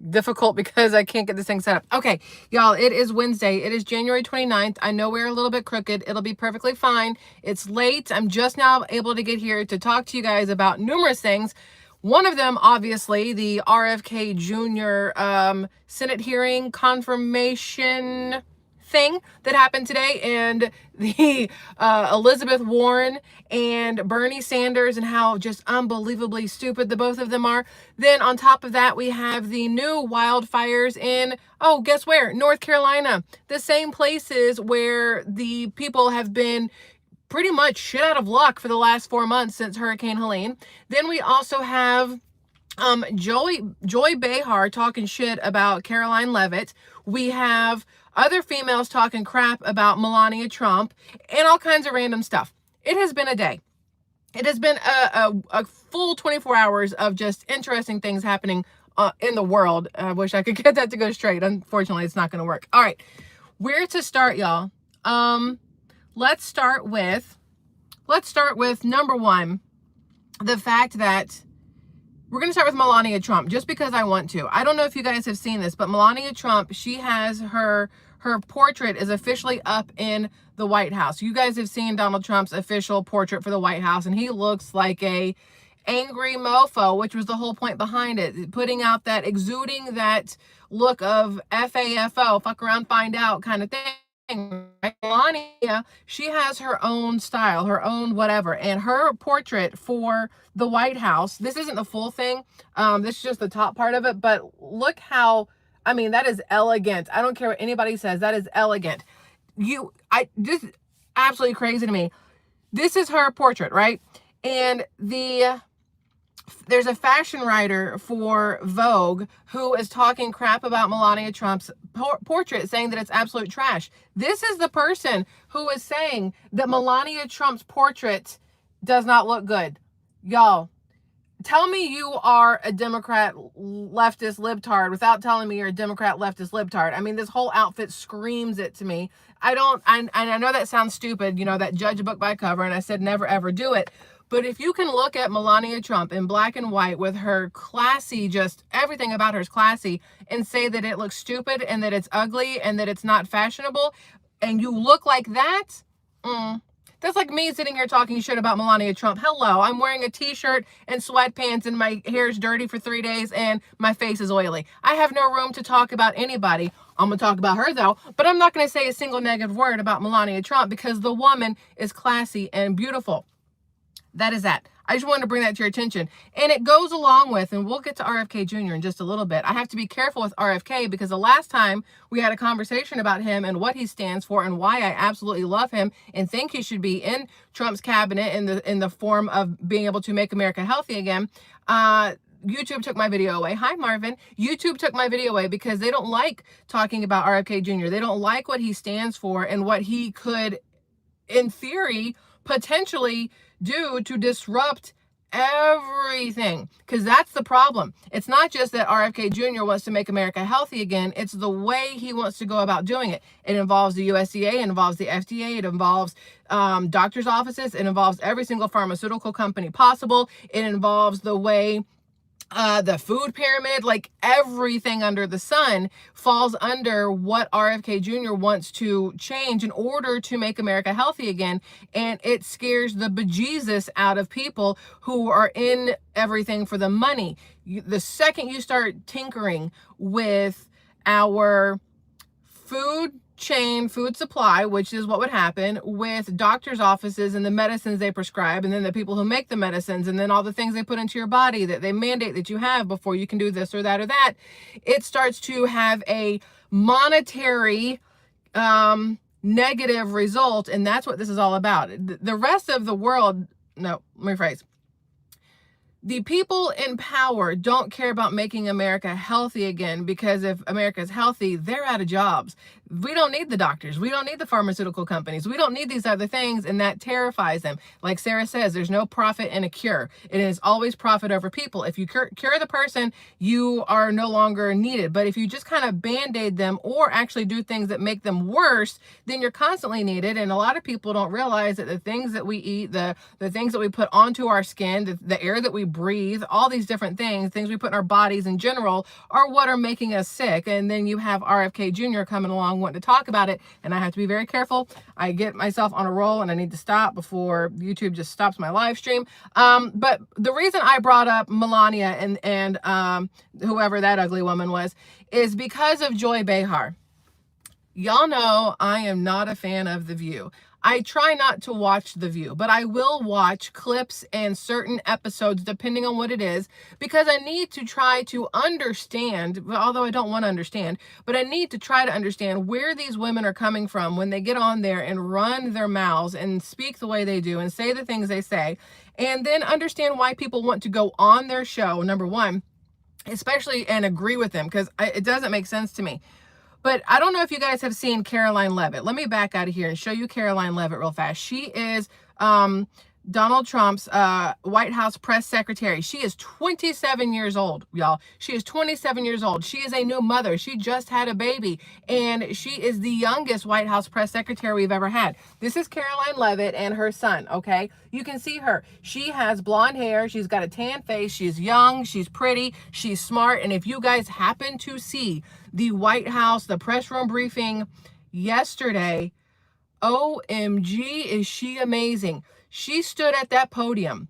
difficult because I can't get this thing set up. Okay, y'all, it is Wednesday. It is January 29th. I know we're a little bit crooked. It'll be perfectly fine. It's late. I'm just now able to get here to talk to you guys about numerous things. One of them, obviously, the RFK Jr. Senate hearing confirmation thing that happened today, and the Elizabeth Warren and Bernie Sanders, and how just unbelievably stupid the both of them are. Then on top of that, we have the new wildfires in, oh, guess where? North Carolina. The same places where the people have been pretty much shit out of luck for the last 4 months since Hurricane Helene. Then we also have Joy Behar talking shit about Caroline Levitt. We have other females talking crap about Melania Trump and all kinds of random stuff. It has been a day. It has been a full 24 hours of just interesting things happening in the world. I wish I could get that to go straight. Unfortunately, it's not going to work. All right, where to start, y'all? Let's start with number one, the fact that we're going to start with Melania Trump, just because I want to. I don't know if you guys have seen this, but Melania Trump, she has her portrait is officially up in the White House. You guys have seen Donald Trump's official portrait for the White House, and he looks like a angry mofo, which was the whole point behind it, putting out that, exuding that look of FAFO, fuck around, find out kind of thing. Right? Melania, she has her own style, her own whatever, and her portrait for the White House, this isn't the full thing, this is just the top part of it, but look how, I mean, that is elegant. I don't care what anybody says, that is elegant. This is absolutely crazy to me. This is her portrait, right? And there's a fashion writer for Vogue who is talking crap about Melania Trump's portrait, saying that it's absolute trash. This is the person who is saying that Melania Trump's portrait does not look good. Y'all, tell me you are a Democrat leftist libtard without telling me you're a Democrat leftist libtard. I mean, this whole outfit screams it to me. I know that sounds stupid, you know, that judge a book by cover, and I said never ever do it. But if you can look at Melania Trump in black and white with her classy, just everything about her is classy, and say that it looks stupid and that it's ugly and that it's not fashionable, and you look like that, that's like me sitting here talking shit about Melania Trump. Hello, I'm wearing a t-shirt and sweatpants and my hair is dirty for 3 days and my face is oily. I have no room to talk about anybody. I'm going to talk about her though, but I'm not going to say a single negative word about Melania Trump because the woman is classy and beautiful. That is that. I just wanted to bring that to your attention. And it goes along with, and we'll get to RFK Jr. in just a little bit. I have to be careful with RFK because the last time we had a conversation about him and what he stands for and why I absolutely love him and think he should be in Trump's cabinet in the form of being able to make America healthy again, YouTube took my video away. Hi, Marvin. YouTube took my video away because they don't like talking about RFK Jr. They don't like what he stands for and what he could, in theory, potentially do to disrupt everything, because that's the problem. It's not just that RFK Jr. wants to make America healthy again, it's the way he wants to go about doing it. It involves the USDA, it involves the FDA, it involves doctors' offices, it involves every single pharmaceutical company possible, it involves the way the food pyramid, like everything under the sun falls under what RFK Jr. wants to change in order to make America healthy again. And it scares the bejesus out of people who are in everything for the money. The second you start tinkering with our food chain, food supply, which is what would happen with doctors' offices and the medicines they prescribe, and then the people who make the medicines, and then all the things they put into your body that they mandate that you have before you can do this or that or that, it starts to have a monetary negative result, and that's what this is all about. The rest of the world, no, let me rephrase. The people in power don't care about making America healthy again, because if America is healthy, they're out of jobs. We don't need the doctors. We don't need the pharmaceutical companies. We don't need these other things, and that terrifies them. Like Sarah says, there's no profit in a cure. It is always profit over people. If you cure the person, you are no longer needed. But if you just kind of band-aid them or actually do things that make them worse, then you're constantly needed. And a lot of people don't realize that the things that we eat, the things that we put onto our skin, the air that we breathe, all these different things we put in our bodies in general are what are making us sick. And then you have RFK Jr. coming along wanting to talk about it, and I have to be very careful. I get myself on a roll and I need to stop before YouTube just stops my live stream. But the reason I brought up Melania and whoever that ugly woman was is because of Joy Behar. Y'all know I am not a fan of The View. I try not to watch The View, but I will watch clips and certain episodes depending on what it is, because I need to try to understand, although I don't want to understand, but I need to try to understand where these women are coming from when they get on there and run their mouths and speak the way they do and say the things they say, and then understand why people want to go on their show, number one, especially, and agree with them, because it doesn't make sense to me. But I don't know if you guys have seen Karoline Levitt. Let me back out of here and show you Karoline Levitt real fast. She is Donald Trump's White House press secretary. She is 27 years old, y'all. She is 27 years old. She is a new mother. She just had a baby, and she is the youngest White House press secretary we've ever had. This is Karoline Levitt and her son, okay? You can see her. She has blonde hair. She's got a tan face. She's young. She's pretty. She's smart. And if you guys happen to see the White House, the press room briefing yesterday, OMG, is she amazing. She stood at that podium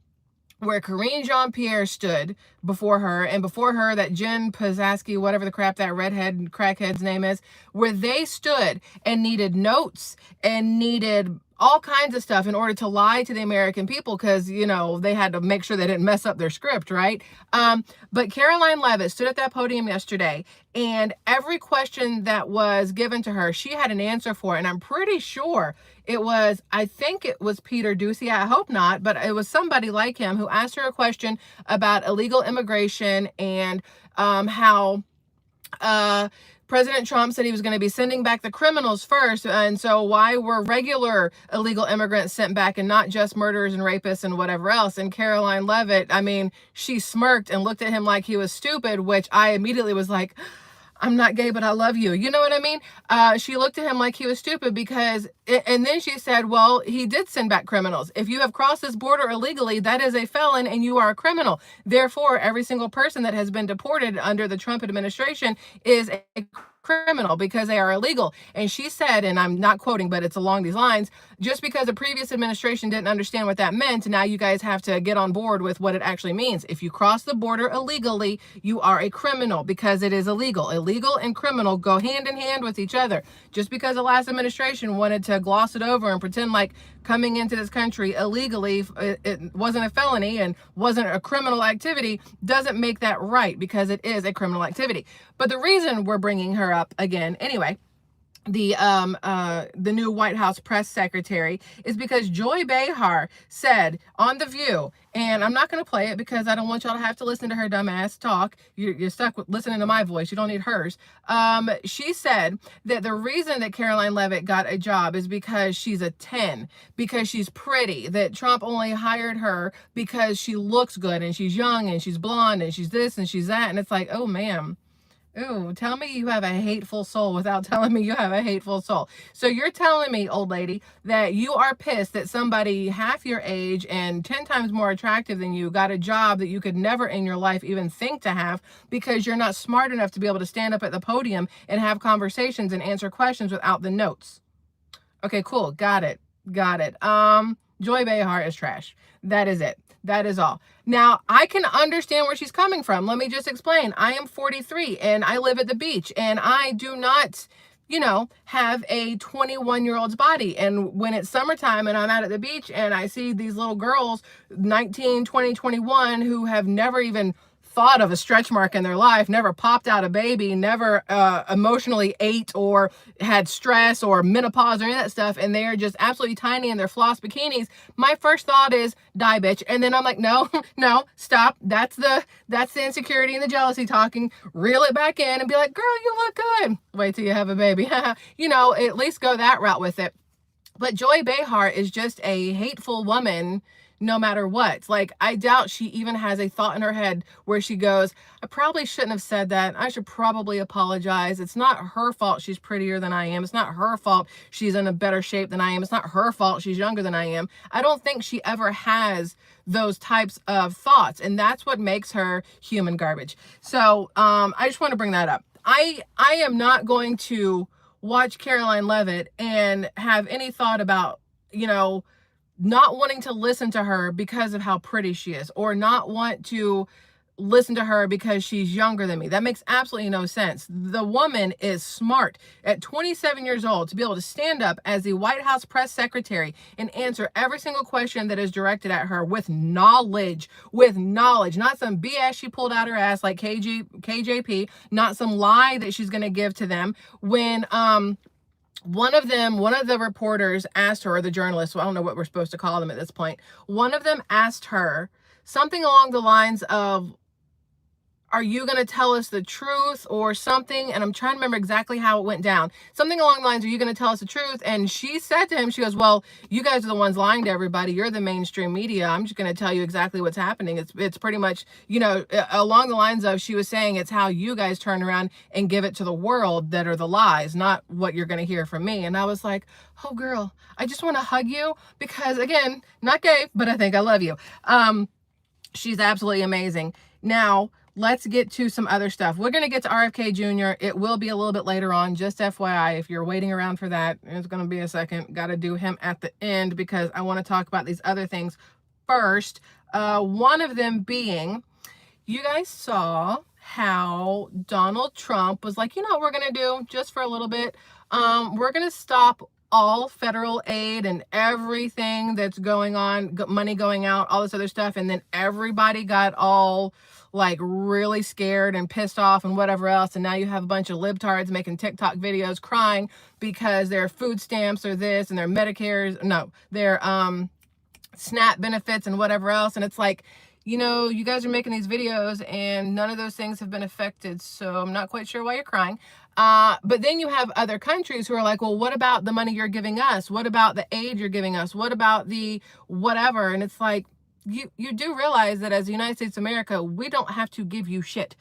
where Karine Jean-Pierre stood before her, and before her, that Jen Psaki, whatever the crap that redhead crackhead's name is, where they stood and needed notes and needed all kinds of stuff in order to lie to the American people, because, you know, they had to make sure they didn't mess up their script, right? But Karoline Levitt stood at that podium yesterday, and every question that was given to her, she had an answer for. And I'm pretty sure it was, I think it was Peter Doocy, I hope not, but it was somebody like him who asked her a question about illegal immigration and how President Trump said he was going to be sending back the criminals first, and so why were regular illegal immigrants sent back and not just murderers and rapists and whatever else? And Karoline Levitt, I mean, she smirked and looked at him like he was stupid, which I immediately was like, I'm not gay, but I love you. You know what I mean? She looked at him like he was stupid because, and then she said, well, he did send back criminals. If you have crossed this border illegally, that is a felon and you are a criminal. Therefore, every single person that has been deported under the Trump administration is a criminal because they are illegal. And she said, and I'm not quoting, but it's along these lines, just because the previous administration didn't understand what that meant, now you guys have to get on board with what it actually means. If you cross the border illegally, you are a criminal because it is illegal. Illegal and criminal go hand in hand with each other. Just because the last administration wanted to gloss it over and pretend like coming into this country illegally, it wasn't a felony and wasn't a criminal activity, doesn't make that right, because it is a criminal activity. But the reason we're bringing her up again, anyway, the new White House press secretary, is because Joy Behar said on The View, and I'm not going to play it because I don't want y'all to have to listen to her dumb ass talk. You're stuck with listening to my voice. You don't need hers. She said that the reason that Karoline Levitt got a job is because she's a 10, because she's pretty, that Trump only hired her because she looks good and she's young and she's blonde and she's this and she's that. And it's like, oh, ma'am. Ooh, tell me you have a hateful soul without telling me you have a hateful soul. So you're telling me, old lady, that you are pissed that somebody half your age and 10 times more attractive than you got a job that you could never in your life even think to have because you're not smart enough to be able to stand up at the podium and have conversations and answer questions without the notes. Okay, cool. Got it. Got it. Joy Behar is trash. That is it. That is all. Now, I can understand where she's coming from. Let me just explain. I am 43 and I live at the beach, and I do not, you know, have a 21-year-old's body. And when it's summertime and I'm out at the beach and I see these little girls, 19, 20, 21, who have never even thought of a stretch mark in their life, never popped out a baby, never emotionally ate or had stress or menopause or any of that stuff, and they're just absolutely tiny in their floss bikinis, my first thought is, die, bitch. And then I'm like, no, no, stop. That's the insecurity and the jealousy talking. Reel it back in and be like, girl, you look good. Wait till you have a baby. You know, at least go that route with it. But Joy Behar is just a hateful woman no matter what. Like, I doubt she even has a thought in her head where she goes, I probably shouldn't have said that. I should probably apologize. It's not her fault she's prettier than I am. It's not her fault she's in a better shape than I am. It's not her fault she's younger than I am. I don't think she ever has those types of thoughts, and that's what makes her human garbage. So I just want to bring that up. I am not going to watch Caroline Levitt and have any thought about, you know, not wanting to listen to her because of how pretty she is, or not want to listen to her because she's younger than me. That makes absolutely no sense. The woman is smart. At 27 years old, to be able to stand up as the White House press secretary and answer every single question that is directed at her with knowledge, not some BS she pulled out her ass like KJP, not some lie that she's going to give to them. When one of the reporters asked her, or the journalist, so I don't know what we're supposed to call them at this point. One of them asked her something along the lines of, are you going to tell us the truth or something? And I'm trying to remember exactly how it went down. Something along the lines, are you going to tell us the truth? And she said to him, she goes, well, you guys are the ones lying to everybody. You're the mainstream media. I'm just going to tell you exactly what's happening. It's pretty much, you know, along the lines of, she was saying, it's how you guys turn around and give it to the world that are the lies, not what you're going to hear from me. And I was like, oh girl, I just want to hug you because, again, not gay, but I think I love you. She's absolutely amazing. Now, let's get to some other stuff. We're going to get to RFK Jr. It will be a little bit later on, just FYI. If you're waiting around for that, it's going to be a second. Got to do him at the end because I want to talk about these other things first. One of them being, you guys saw how Donald Trump was like, you know what we're going to do just for a little bit? We're going to stop all federal aid and everything that's going on, money going out, all this other stuff. And then everybody got all like really scared and pissed off and whatever else. And now you have a bunch of libtards making TikTok videos crying because their food stamps are this and their Medicare's, no, their SNAP benefits and whatever else. And it's like, you know, you guys are making these videos and none of those things have been affected. So I'm not quite sure why you're crying. But then you have other countries who are like, well, what about the money you're giving us? What about the aid you're giving us? What about the whatever? And it's like, you do realize that as the United States of America, we don't have to give you shit.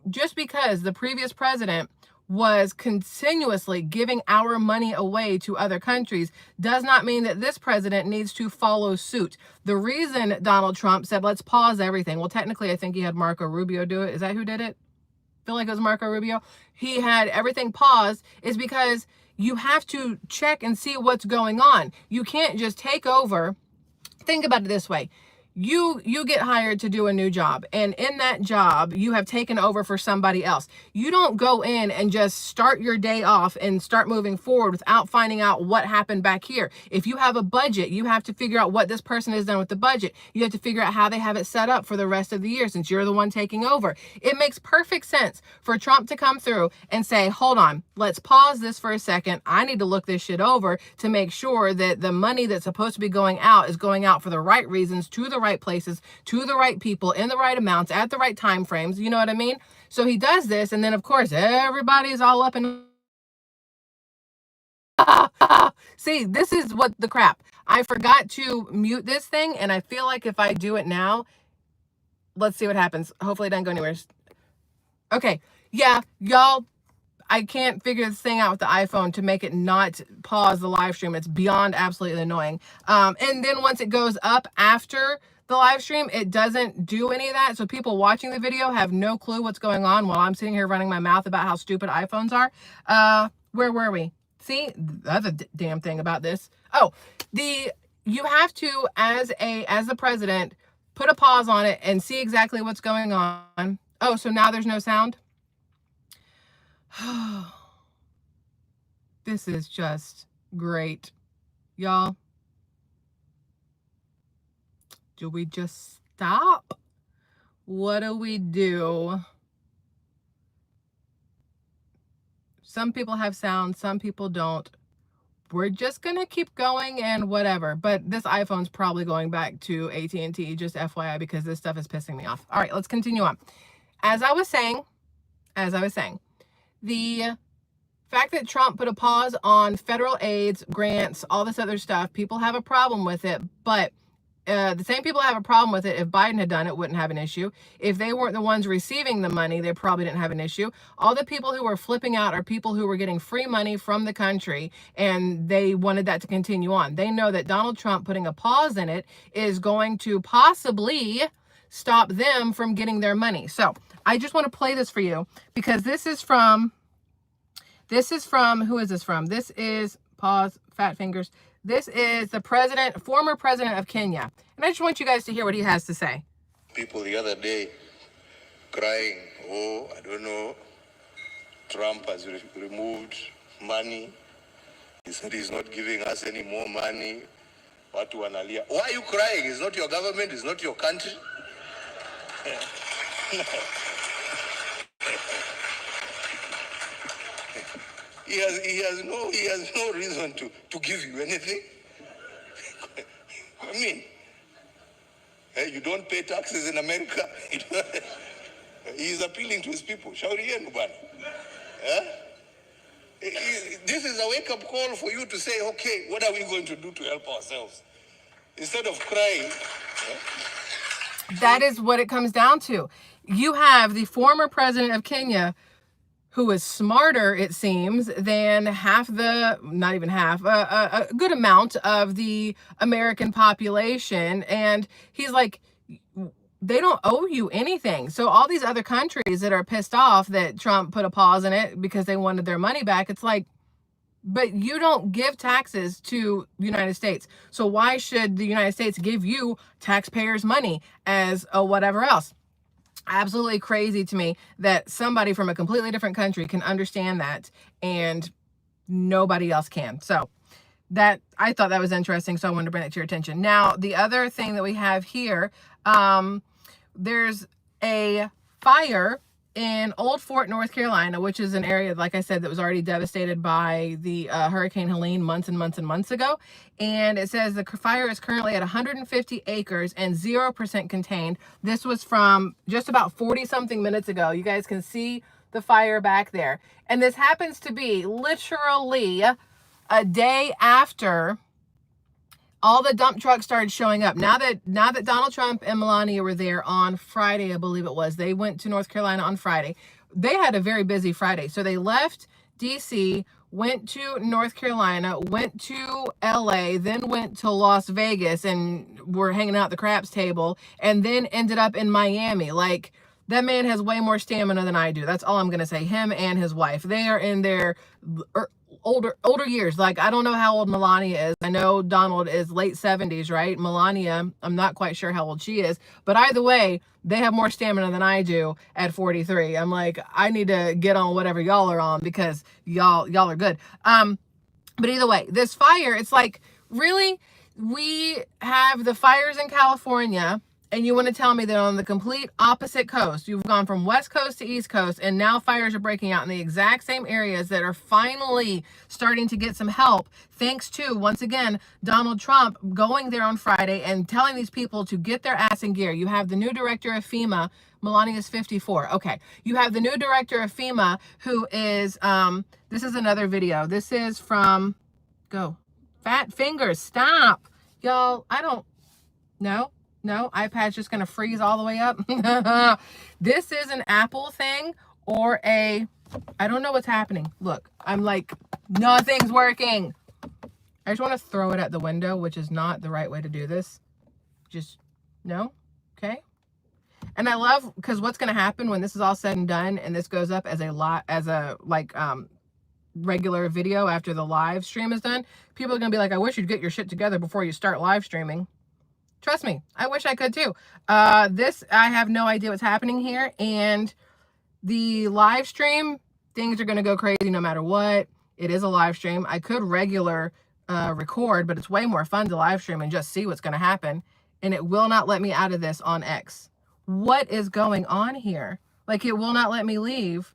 Just because the previous president was continuously giving our money away to other countries does not mean that this president needs to follow suit. The reason Donald Trump said, let's pause everything. Well, technically, I think he had Marco Rubio do it. Is that who did it? I feel like it was Marco Rubio. He had everything paused is because you have to check and see what's going on. You can't just take over. Think about it this way. You get hired to do a new job, and in that job you have taken over for somebody else. You don't go in and just start your day off and start moving forward without finding out what happened back here. If you have a budget, you have to figure out what this person has done with the budget. You have to figure out how they have it set up for the rest of the year since you're the one taking over. It makes perfect sense for Trump to come through and say, hold on, let's pause this for a second. I need to look this shit over to make sure that the money that's supposed to be going out is going out for the right reasons, to the right places, to the right people, in the right amounts, at the right time frames. You know what I mean? So he does this, and then of course everybody's all up in see, this is what the crap. I forgot to mute this thing, and I feel like if I do it now, let's see what happens. Hopefully it doesn't go anywhere. Okay, yeah, y'all, I can't figure this thing out with the iPhone to make it not pause the live stream. It's beyond absolutely annoying. And then once it goes up after the live stream, it doesn't do any of that. So people watching the video have no clue what's going on while I'm sitting here running my mouth about how stupid iPhones are. Where were we? See, the other damn thing about this. Oh, you have to, as the president, put a pause on it and see exactly what's going on. Oh, so now there's no sound? This is just great, y'all. Do we just stop? What do we do? Some people have sound, some people don't. We're just gonna keep going and whatever. But this iPhone's probably going back to AT&T, just FYI, because this stuff is pissing me off. All right, let's continue on. As I was saying, the fact that Trump put a pause on federal aids, grants, all this other stuff, people have a problem with it, but The same people have a problem with it. If Biden had done it, wouldn't have an issue. If they weren't the ones receiving the money, they probably didn't have an issue. All the people who were flipping out are people who were getting free money from the country, and they wanted that to continue on. They know that Donald Trump putting a pause in it is going to possibly stop them from getting their money. So I just want to play this for you because this is from, who is this from? This is, pause, fat fingers. This is the former president of Kenya. And I just want you guys to hear what he has to say. People the other day crying, oh, I don't know, Trump has removed money. He said he's not giving us any more money. Watu wanalia. Why are you crying? It's not your government, it's not your country. He has no reason to give you anything. I mean, you don't pay taxes in America. He's appealing to his people. Shauri yenu bwana. This is a wake-up call for you to say, okay, what are we going to do to help ourselves? Instead of crying. That is what it comes down to. You have the former president of Kenya who is smarter, it seems, than not even half, a good amount of the American population. And he's like, they don't owe you anything. So all these other countries that are pissed off that Trump put a pause in it because they wanted their money back, it's like, but you don't give taxes to the United States. So why should the United States give you taxpayers' money as a whatever else? Absolutely crazy to me that somebody from a completely different country can understand that and nobody else can. So that, I thought that was interesting, so I wanted to bring it to your attention. Now, the other thing that we have here, there's a fire in Old Fort, North Carolina, which is an area, like I said, that was already devastated by the Hurricane Helene months and months and months ago. And it says the fire is currently at 150 acres and 0% contained. This was from just about 40-something minutes ago. You guys can see the fire back there. And this happens to be literally a day after all the dump trucks started showing up. Now that Donald Trump and Melania were there on Friday, I believe it was, they went to North Carolina on Friday. They had a very busy Friday. So they left DC, went to North Carolina, went to LA, then went to Las Vegas and were hanging out at the craps table, and then ended up in Miami. Like, that man has way more stamina than I do. That's all I'm going to say. Him and his wife. They are in their older years. Like, I don't know how old Melania is. I know Donald is late 70s, right? Melania, I'm not quite sure how old she is. But either way, they have more stamina than I do at 43. I'm like, I need to get on whatever y'all are on because y'all are good. But either way, this fire, it's like, really? We have the fires in California, and you want to tell me that on the complete opposite coast, you've gone from West Coast to East Coast, and now fires are breaking out in the exact same areas that are finally starting to get some help, thanks to, once again, Donald Trump going there on Friday and telling these people to get their ass in gear. You have the new director of FEMA, Melania's 54. Okay. You have the new director of FEMA who is, this is another video. This is from, go, fat fingers, stop. Y'all, no, iPad's just going to freeze all the way up. This is an Apple thing or I don't know what's happening. Look, I'm like, nothing's working. I just want to throw it at the window, which is not the right way to do this. Just, no. Okay. And I love, because what's going to happen when this is all said and done and this goes up as a regular video after the live stream is done, people are going to be like, I wish you'd get your shit together before you start live streaming. Trust me, I wish I could too. I have no idea what's happening here. And the live stream, things are going to go crazy no matter what. It is a live stream. I could record, but it's way more fun to live stream and just see what's going to happen. And it will not let me out of this on X. What is going on here? Like, it will not let me leave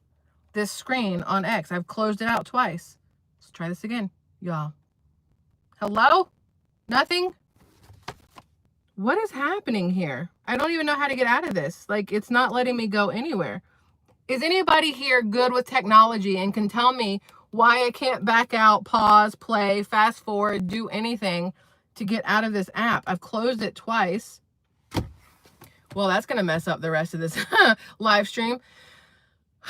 this screen on X. I've closed it out twice. Let's try this again, y'all. Hello? Nothing? What is happening here? I don't even know how to get out of this. Like, it's not letting me go anywhere. Is anybody here good with technology and can tell me why I can't back out, pause, play, fast forward, do anything to get out of this app. I've closed it twice. Well, that's going to mess up the rest of this live stream.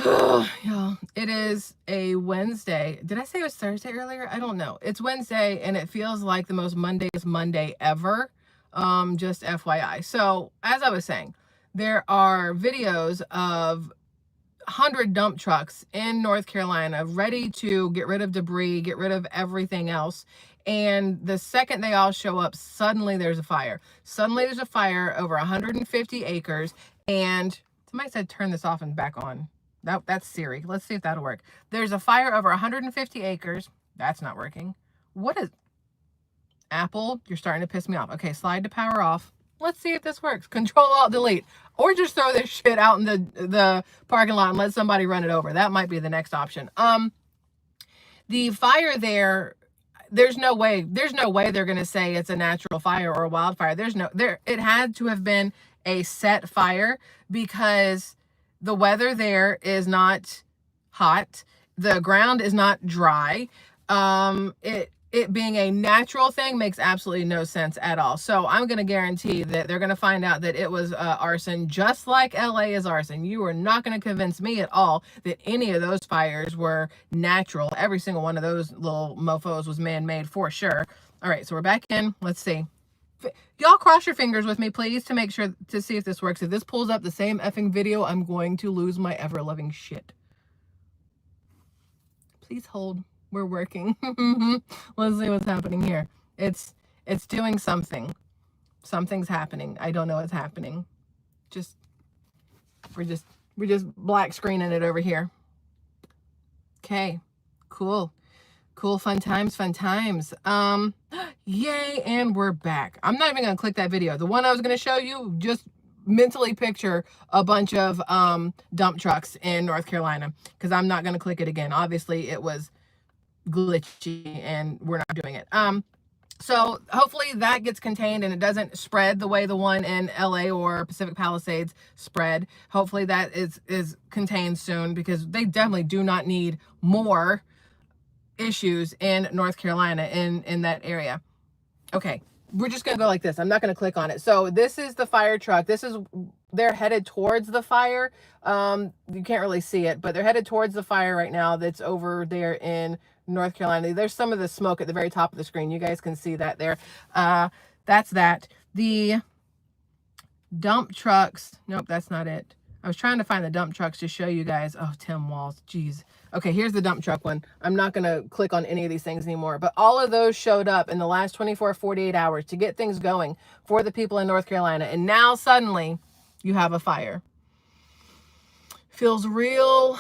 Y'all, it is a Wednesday. Did I say it was Thursday earlier? I don't know. It's Wednesday, and it feels like the most Mondayest Monday ever. Just FYI. So, as I was saying, there are videos of 100 dump trucks in North Carolina ready to get rid of debris, get rid of everything else. And the second they all show up, suddenly there's a fire. Suddenly there's a fire over 150 acres. And somebody said, turn this off and back on. That's Siri. Let's see if that'll work. There's a fire over 150 acres. That's not working. What is... Apple, you're starting to piss me off. Okay, slide to power off. Let's see if this works. Control-Alt-Delete. Or just throw this shit out in the parking lot and let somebody run it over. That might be the next option. The fire there's no way they're going to say it's a natural fire or a wildfire. It had to have been a set fire because the weather there is not hot. The ground is not dry. It being a natural thing makes absolutely no sense at all. So I'm going to guarantee that they're going to find out that it was arson, just like LA is arson. You are not going to convince me at all that any of those fires were natural. Every single one of those little mofos was man-made for sure. All right, so we're back in. Let's see. Y'all cross your fingers with me, please, to make sure to see if this works. If this pulls up the same effing video, I'm going to lose my ever-loving shit. Please hold. We're working. Let's see what's happening here. It's doing something. Something's happening. I don't know what's happening. We're just black screening it over here. Okay. Cool. Cool. Fun times. Yay. And we're back. I'm not even going to click that video. The one I was going to show you, just mentally picture a bunch of dump trucks in North Carolina, because I'm not going to click it again. Obviously, it was glitchy and we're not doing it. So hopefully that gets contained and it doesn't spread the way the one in LA or Pacific Palisades spread. Hopefully that is contained soon, because they definitely do not need more issues in North Carolina in that area. Okay, we're just gonna go like this. I'm not gonna click on it. So this is the fire truck. They're headed towards the fire. You can't really see it, but they're headed towards the fire right now that's over there in North Carolina. There's some of the smoke at the very top of the screen. You guys can see that there. That's that. The dump trucks. Nope, that's not it. I was trying to find the dump trucks to show you guys. Oh, Tim Walls. Jeez. Okay, here's the dump truck one. I'm not going to click on any of these things anymore, but all of those showed up in the last 24, 48 hours to get things going for the people in North Carolina. And now suddenly you have a fire. Feels real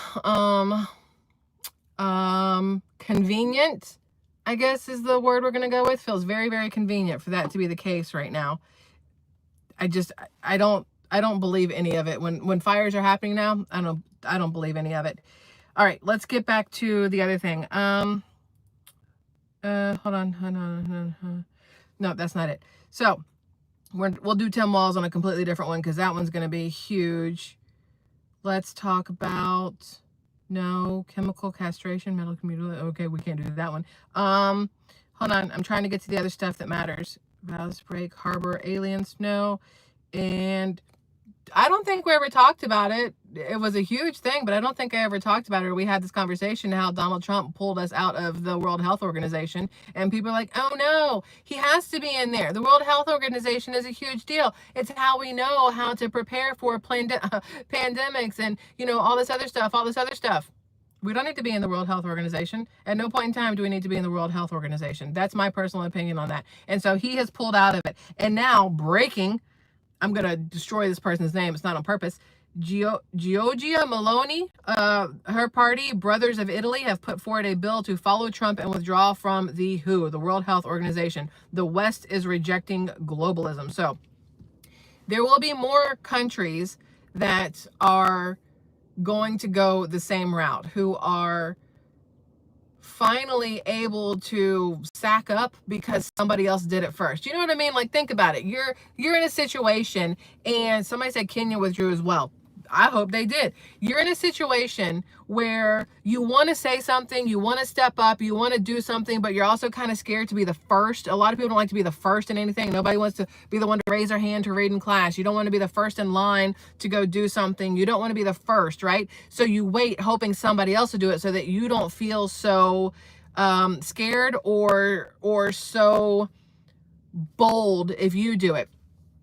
convenient, I guess is the word we're going to go with. Feels very, very convenient for that to be the case right now. I don't believe any of it. When fires are happening now, I don't believe any of it. All right, let's get back to the other thing. Hold on. No, that's not it. So we'll do Tim Walls on a completely different one, because that one's going to be huge. Let's talk about, no, chemical castration, metal commuter. Okay, we can't do that one. Hold on, I'm trying to get to the other stuff that matters. Ballast break, harbor, alien snow, and I don't think we ever talked about it. It was a huge thing, but I don't think I ever talked about it. Or we had this conversation how Donald Trump pulled us out of the World Health Organization, and people are like, oh no, he has to be in there. The World Health Organization is a huge deal. It's how we know how to prepare for pandemics and, all this other stuff. We don't need to be in the World Health Organization. At no point in time do we need to be in the World Health Organization. That's my personal opinion on that. And so he has pulled out of it. And now, breaking, I'm going to destroy this person's name. It's not on purpose. Giorgia Meloni, her party, Brothers of Italy, have put forward a bill to follow Trump and withdraw from the WHO, the World Health Organization. The West is rejecting globalism. So there will be more countries that are going to go the same route, who are finally able to sack up because somebody else did it first. You know what I mean? Like, think about it. You're in a situation, and somebody said Kenya withdrew as well. I hope they did. You're in a situation where you want to say something, you want to step up, you want to do something, but you're also kind of scared to be the first. A lot of people don't like to be the first in anything. Nobody wants to be the one to raise their hand to read in class. You don't want to be the first in line to go do something. You don't want to be the first, right? So you wait hoping somebody else will do it so that you don't feel so scared or so bold if you do it.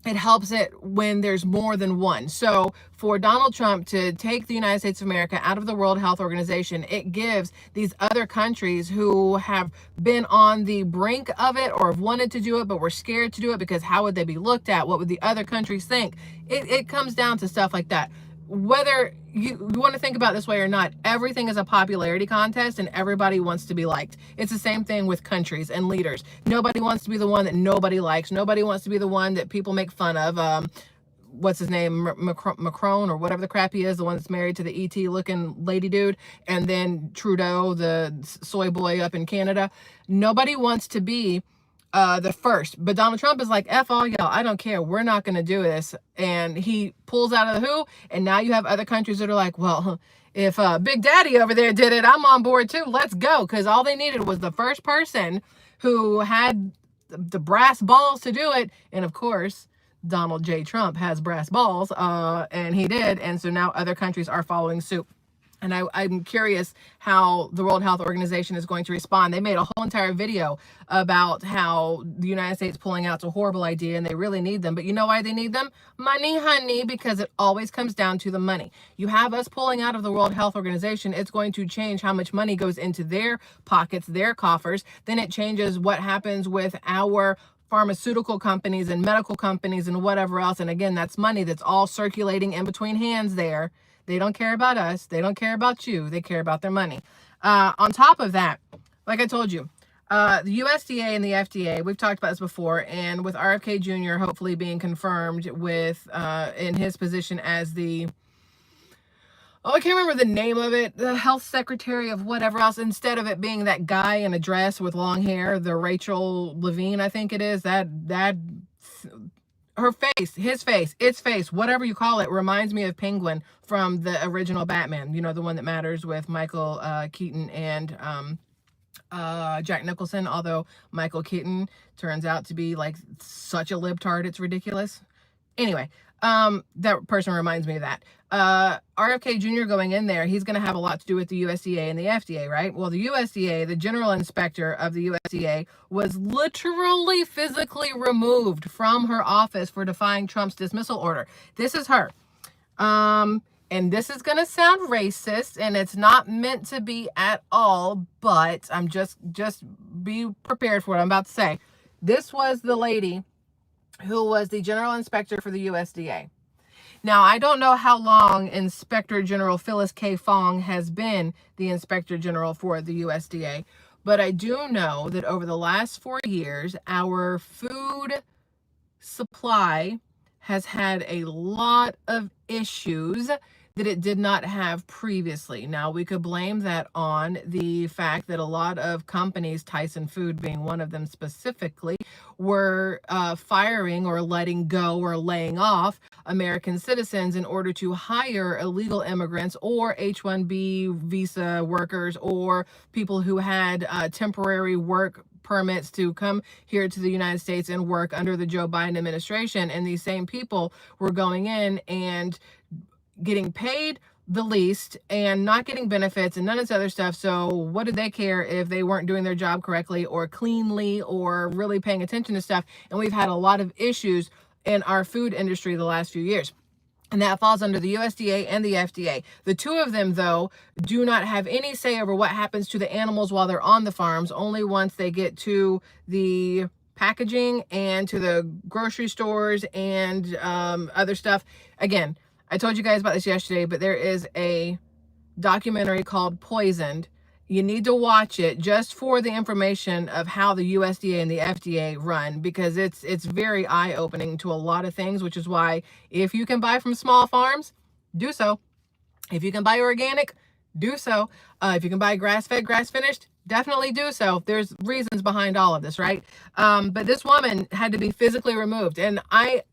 It helps it when there's more than one. So for Donald Trump to take the United States of America out of the World Health Organization, it gives these other countries who have been on the brink of it or have wanted to do it but were scared to do it because how would they be looked at? What would the other countries think? It comes down to stuff like that. Whether you want to think about it this way or not, everything is a popularity contest and everybody wants to be liked. It's the same thing with countries and leaders. Nobody wants to be the one that nobody likes. Nobody wants to be the one that people make fun of. What's his name? Macron or whatever the crap he is, the one that's married to the ET looking lady dude. And then Trudeau, the soy boy up in Canada. Nobody wants to be the first. But Donald Trump is like, F all y'all, I don't care. We're not going to do this. And he pulls out of the who. And now you have other countries that are like, well, if Big Daddy over there did it, I'm on board too. Let's go. Because all they needed was the first person who had the brass balls to do it. And of course, Donald J. Trump has brass balls. And he did. And so now other countries are following suit. And I'm curious how the World Health Organization is going to respond. They made a whole entire video about how the United States pulling out is a horrible idea and they really need them. But you know why they need them? Money, honey, because it always comes down to the money. You have us pulling out of the World Health Organization, it's going to change how much money goes into their pockets, their coffers. Then it changes what happens with our pharmaceutical companies and medical companies and whatever else. And again, that's money that's all circulating in between hands there. They don't care about us. They don't care about you. They care about their money. On top of that, like I told you, the USDA and the FDA, we've talked about this before, and with RFK Jr. hopefully being confirmed with in his position as the, I can't remember the name of it, the health secretary of whatever else, instead of it being that guy in a dress with long hair, the Rachel Levine, I think it is, that her face, his face, its face, whatever you call it, reminds me of Penguin from the original Batman. You know, the one that matters with Michael Keaton and Jack Nicholson, although Michael Keaton turns out to be like such a libtard, it's ridiculous. Anyway, that person reminds me of that. RFK Jr. going in there, he's going to have a lot to do with the USDA and the FDA, right? Well, the USDA, the general inspector of the USDA, was literally physically removed from her office for defying Trump's dismissal order. This is her. And this is going to sound racist, and it's not meant to be at all, but I'm just be prepared for what I'm about to say. This was the lady who was the general inspector for the USDA. Now, I don't know how long Inspector General Phyllis K. Fong has been the Inspector General for the USDA, but I do know that over the last 4 years, our food supply has had a lot of issues that it did not have previously. Now, we could blame that on the fact that a lot of companies, Tyson Food being one of them specifically, were firing or letting go or laying off American citizens in order to hire illegal immigrants or H-1B visa workers or people who had temporary work permits to come here to the United States and work under the Joe Biden administration. And these same people were going in and getting paid the least and not getting benefits and none of this other stuff. So what did they care if they weren't doing their job correctly or cleanly or really paying attention to stuff? And we've had a lot of issues in our food industry the last few years. And that falls under the USDA and the FDA. The two of them, though, do not have any say over what happens to the animals while they're on the farms, only once they get to the packaging and to the grocery stores and other stuff. Again, I told you guys about this yesterday, but there is a documentary called Poisoned. You need to watch it just for the information of how the USDA and the FDA run, because it's very eye-opening to a lot of things, which is why if you can buy from small farms, do so. If you can buy organic, do so. If you can buy grass-fed, grass-finished, definitely do so. There's reasons behind all of this, right? But this woman had to be physically removed, and I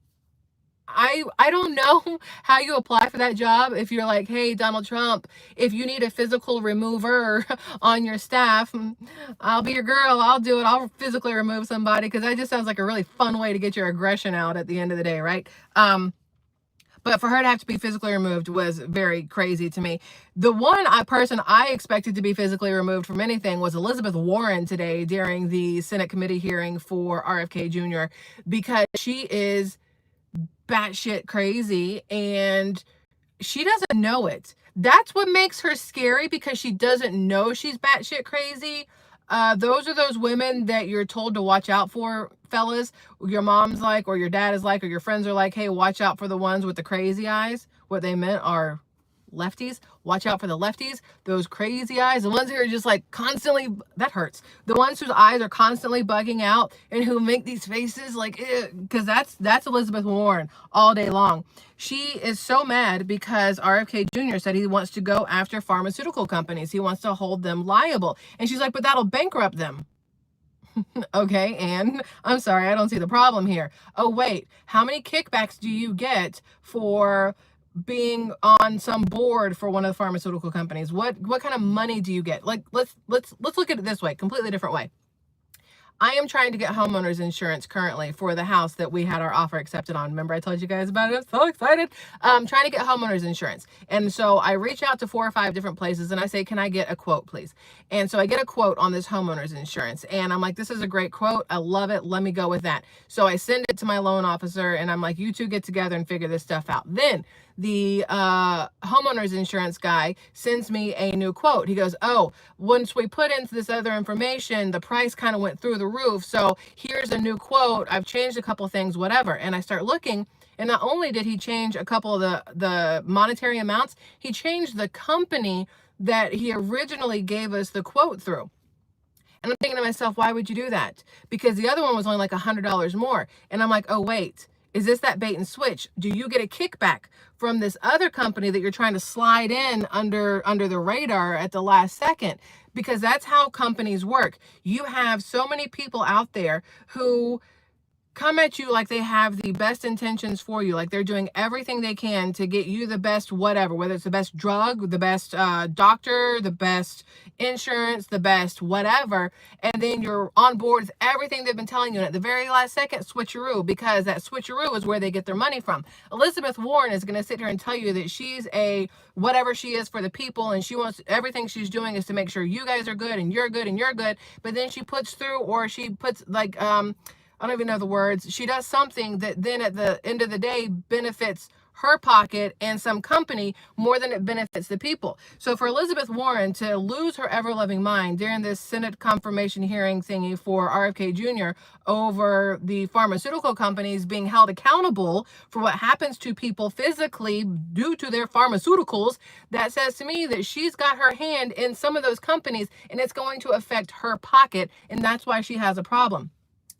I don't know how you apply for that job. If you're like, hey, Donald Trump, if you need a physical remover on your staff, I'll be your girl. I'll do it. I'll physically remove somebody, because that just sounds like a really fun way to get your aggression out at the end of the day, right? But for her to have to be physically removed was very crazy to me. The one person I expected to be physically removed from anything was Elizabeth Warren today during the Senate committee hearing for RFK Jr., because she is batshit crazy and she doesn't know it. That's what makes her scary, because she doesn't know she's batshit crazy. Those are those women that you're told to watch out for, fellas. Your mom's like, or your dad is like, or your friends are like, hey, watch out for the ones with the crazy eyes. What they meant are lefties. Watch out for the lefties, those crazy eyes, the ones who are just like constantly, that hurts, the ones whose eyes are constantly bugging out and who make these faces like, because that's Elizabeth Warren all day long. She is so mad because RFK Jr. said he wants to go after pharmaceutical companies. He wants to hold them liable, and she's like, but that'll bankrupt them. Okay, and I'm sorry, I don't see the problem here. Oh wait, how many kickbacks do you get for being on some board for one of the pharmaceutical companies? What kind of money do you get? Like, let's look at it this way, completely different way. I am trying to get homeowners insurance currently for the house that we had our offer accepted on. Remember I told you guys about it? I'm so excited. Trying to get homeowners insurance. And so I reach out to 4 or 5 different places and I say, can I get a quote, please? And so I get a quote on this homeowners insurance. And I'm like, this is a great quote. I love it. Let me go with that. So I send it to my loan officer and I'm like, you two get together and figure this stuff out. Then the homeowners insurance guy sends me a new quote. He goes, oh, once we put into this other information, the price kind of went through the roof. So here's a new quote. I've changed a couple things, whatever. And I start looking, and not only did he change a couple of the monetary amounts, he changed the company that he originally gave us the quote through. And I'm thinking to myself, why would you do that? Because the other one was only like $100 more. And I'm like, oh, wait. Is this that bait and switch? Do you get a kickback from this other company that you're trying to slide in under the radar at the last second? Because that's how companies work. You have so many people out there who come at you like they have the best intentions for you, like they're doing everything they can to get you the best whatever, whether it's the best drug, the best doctor, the best insurance, the best whatever, and then you're on board with everything they've been telling you, and at the very last second, switcheroo, because that switcheroo is where they get their money from. Elizabeth Warren is going to sit here and tell you that she's a whatever she is for the people, and she wants, everything she's doing is to make sure you guys are good and you're good and you're good, but then she puts through, or she puts like I don't even know the words. She does something that then at the end of the day benefits her pocket and some company more than it benefits the people. So for Elizabeth Warren to lose her ever-loving mind during this Senate confirmation hearing thingy for RFK Jr. over the pharmaceutical companies being held accountable for what happens to people physically due to their pharmaceuticals, that says to me that she's got her hand in some of those companies and it's going to affect her pocket, and that's why she has a problem.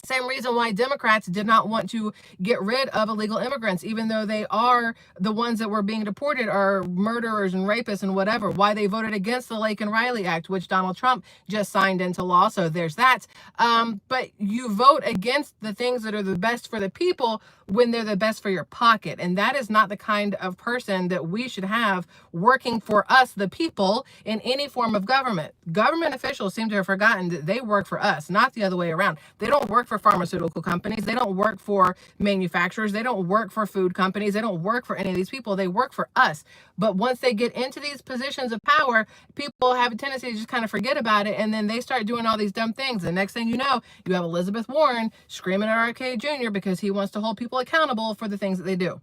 Same reason why Democrats did not want to get rid of illegal immigrants, even though they are the ones that were being deported are murderers and rapists and whatever. Why they voted against the Lake and Riley Act, which Donald Trump just signed into law. So there's that. But you vote against the things that are the best for the people when they're the best for your pocket. And that is not the kind of person that we should have working for us, the people, in any form of government. Government officials seem to have forgotten that they work for us, not the other way around. They don't work for pharmaceutical companies. They don't work for manufacturers. They don't work for food companies. They don't work for any of these people. They work for us. But once they get into these positions of power, people have a tendency to just kind of forget about it, and then they start doing all these dumb things. The next thing you know, you have Elizabeth Warren screaming at RFK Jr. because he wants to hold people accountable for the things that they do.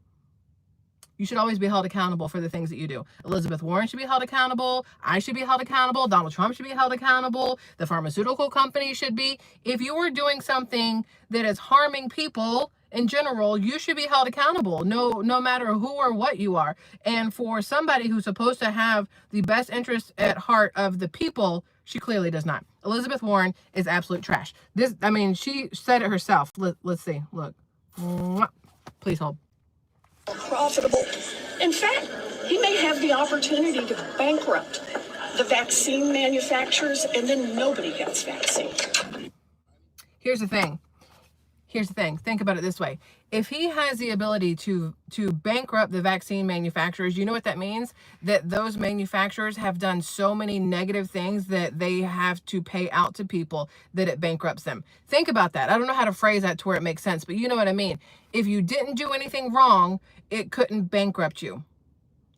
You should always be held accountable for the things that you do. Elizabeth Warren should be held accountable. I should be held accountable. Donald Trump should be held accountable. The pharmaceutical company should be. If you are doing something that is harming people in general, you should be held accountable, no matter who or what you are. And for somebody who's supposed to have the best interest at heart of the people, she clearly does not. Elizabeth Warren is absolute trash. This, I mean, she said it herself. Let's see. Look. Please hold. Profitable. In fact, he may have the opportunity to bankrupt the vaccine manufacturers, and then nobody gets vaccine. Here's the thing. here's the thing. Think about it this way. If he has the ability to bankrupt the vaccine manufacturers, you know what that means? That those manufacturers have done so many negative things that they have to pay out to people that it bankrupts them. Think about that. I don't know how to phrase that to where it makes sense, but you know what I mean. If you didn't do anything wrong, it couldn't bankrupt you,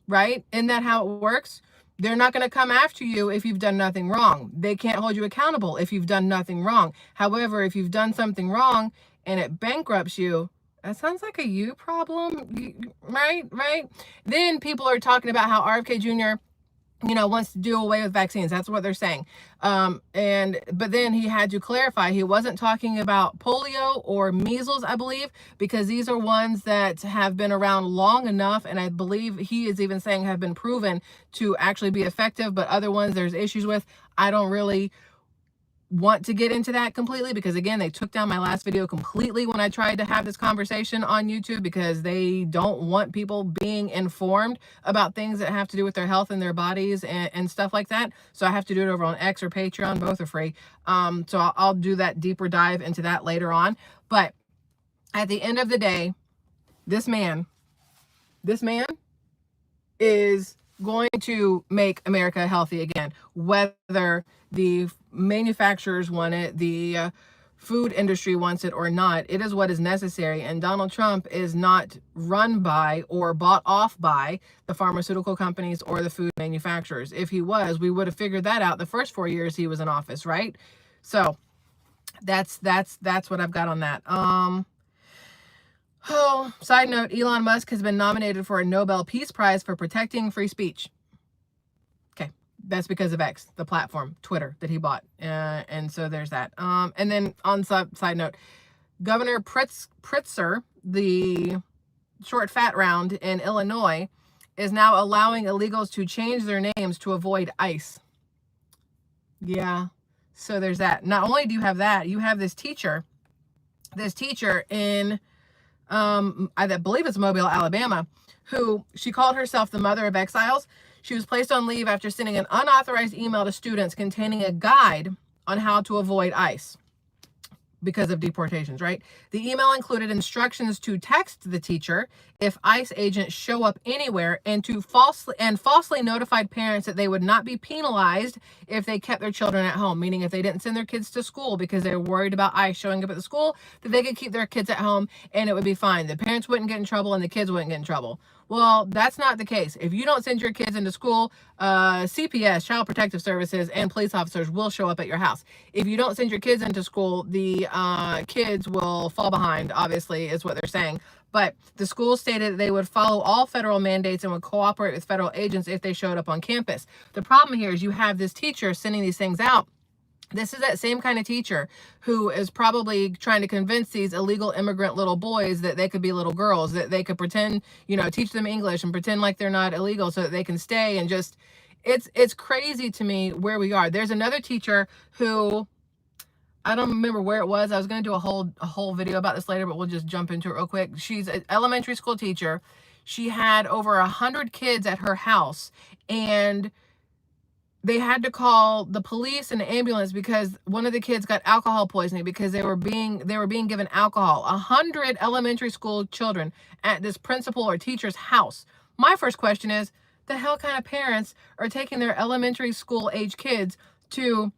right? Isn't that how it works? They're not going to come after you if you've done nothing wrong. They can't hold you accountable if you've done nothing wrong. However, if you've done something wrong and it bankrupts you, that sounds like a you problem, right? Right? Then people are talking about how RFK Jr., wants to do away with vaccines. That's what they're saying. But then he had to clarify he wasn't talking about polio or measles, I believe, because these are ones that have been around long enough, and I believe he is even saying have been proven to actually be effective, but other ones there's issues with. I don't really want to get into that completely because, again, they took down my last video completely when I tried to have this conversation on YouTube because they don't want people being informed about things that have to do with their health and their bodies and stuff like that. So I have to do it over on X or Patreon. Both are free. So I'll do that deeper dive into that later on. But at the end of the day, this man is going to make America healthy again, whether the manufacturers want it, the food industry wants it or not. It is what is necessary. And Donald Trump is not run by or bought off by the pharmaceutical companies or the food manufacturers. If he was, we would have figured that out the first 4 years he was in office, right? So that's what I've got on that. Oh, side note, Elon Musk has been nominated for a Nobel Peace Prize for protecting free speech. Okay, that's because of X, the platform, Twitter, that he bought. And so there's that. And then on side note, Governor Pritzker, the short fat round in Illinois, is now allowing illegals to change their names to avoid ICE. Yeah, so there's that. Not only do you have that, you have this teacher in... I believe it's Mobile, Alabama, who she called herself the mother of exiles. She was placed on leave after sending an unauthorized email to students containing a guide on how to avoid ICE because of deportations, right? The email included instructions to text the teacher if ICE agents show up anywhere and to falsely notified parents that they would not be penalized if they kept their children at home, meaning if they didn't send their kids to school because they were worried about ICE showing up at the school, that they could keep their kids at home and it would be fine. The parents wouldn't get in trouble and the kids wouldn't get in trouble. Well, that's not the case. If you don't send your kids into school, CPS, Child Protective Services, and police officers will show up at your house. If you don't send your kids into school, the kids will fall behind, obviously, is what they're saying. But the school stated that they would follow all federal mandates and would cooperate with federal agents if they showed up on campus. The problem here is you have this teacher sending these things out. This is that same kind of teacher who is probably trying to convince these illegal immigrant little boys that they could be little girls, that they could pretend, teach them English and pretend like they're not illegal so that they can stay and just, it's crazy to me where we are. There's another teacher who, I don't remember where it was. I was going to do a whole video about this later, but we'll just jump into it real quick. She's an elementary school teacher. She had over 100 kids at her house, and they had to call the police and the ambulance because one of the kids got alcohol poisoning because they were being given alcohol. 100 elementary school children at this principal or teacher's house. My first question is, the hell kind of parents are taking their elementary school age kids to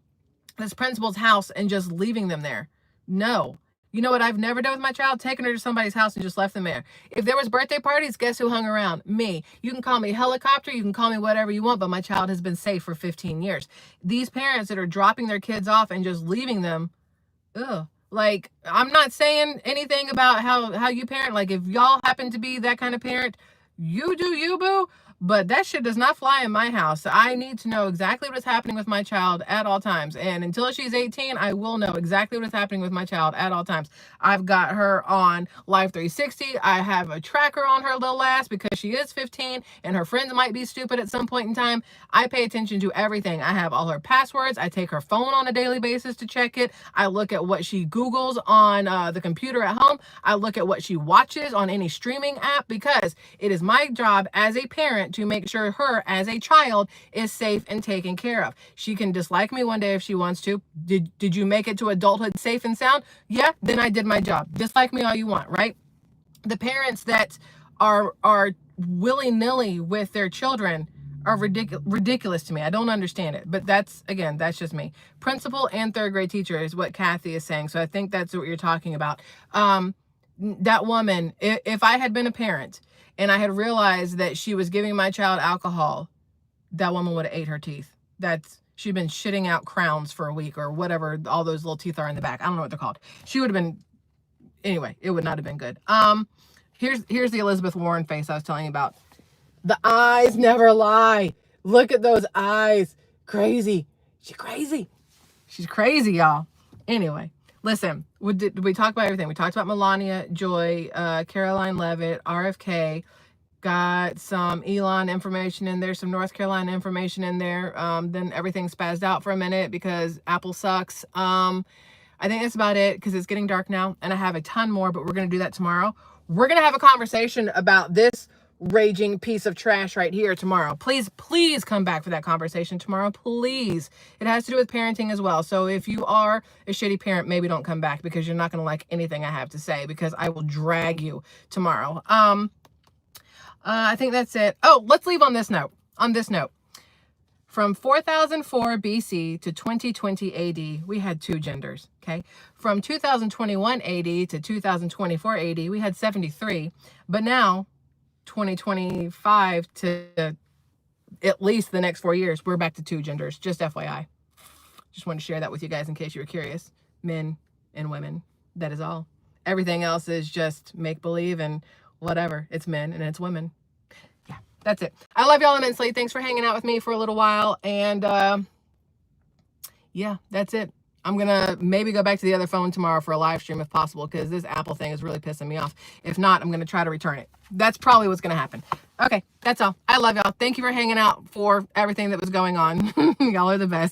this principal's house and just leaving them there? No. You know what I've never done with my child? Taken her to somebody's house and just left them there. If there was birthday parties, guess who hung around? Me. You can call me helicopter, you can call me whatever you want, but my child has been safe for 15 years. These parents that are dropping their kids off and just leaving them, ugh. Like, I'm not saying anything about how you parent. Like, if y'all happen to be that kind of parent, you do you, boo. But that shit does not fly in my house. I need to know exactly what is happening with my child at all times. And until she's 18, I will know exactly what is happening with my child at all times. I've got her on Live 360. I have a tracker on her little ass because she is 15 and her friends might be stupid at some point in time. I pay attention to everything. I have all her passwords. I take her phone on a daily basis to check it. I look at what she Googles on the computer at home. I look at what she watches on any streaming app because it is my job as a parent parent to make sure her as a child is safe and taken care of. She can dislike me one day if she wants to. Did you make it to adulthood safe and sound? Yeah, then I did my job. Dislike me all you want, right? The parents that are willy-nilly with their children are ridiculous to me. I don't understand it, but that's just me. Principal and third grade teacher is what Kathy is saying. So I think that's what you're talking about. That woman, if I had been a parent and I had realized that she was giving my child alcohol, that woman would have ate her teeth. She'd been shitting out crowns for a week or whatever all those little teeth are in the back. I don't know what they're called. She would have been, anyway, it would not have been good. Here's the Elizabeth Warren face I was telling you about. The eyes never lie. Look at those eyes. Crazy. She's crazy. She's crazy, y'all. Anyway, listen, we talked about everything. We talked about Melania, Joy, Caroline Levitt, RFK. Got some Elon information in there, some North Carolina information in there. Then everything spazzed out for a minute because Apple sucks. I think that's about it because it's getting dark now and I have a ton more, but we're going to do that tomorrow. We're going to have a conversation about this raging piece of trash right here tomorrow. Please come back for that conversation tomorrow. Please. It has to do with parenting as well. So if you are a shitty parent, maybe don't come back because you're not going to like anything I have to say because I will drag you tomorrow. I think that's it. Oh, let's leave on this note. From 4004 BC to 2020 AD, we had 2 genders, okay? From 2021 AD to 2024 AD, we had 73. But now, 2025 to at least the next 4 years, we're back to 2 genders. Just FYI. Just wanted to share that with you guys in case you were curious. Men and women. That is all. Everything else is just make-believe and whatever. It's men and it's women. That's it. I love y'all immensely. Thanks for hanging out with me for a little while. And yeah, that's it. I'm going to maybe go back to the other phone tomorrow for a live stream if possible because this Apple thing is really pissing me off. If not, I'm going to try to return it. That's probably what's going to happen. Okay, that's all. I love y'all. Thank you for hanging out for everything that was going on. Y'all are the best.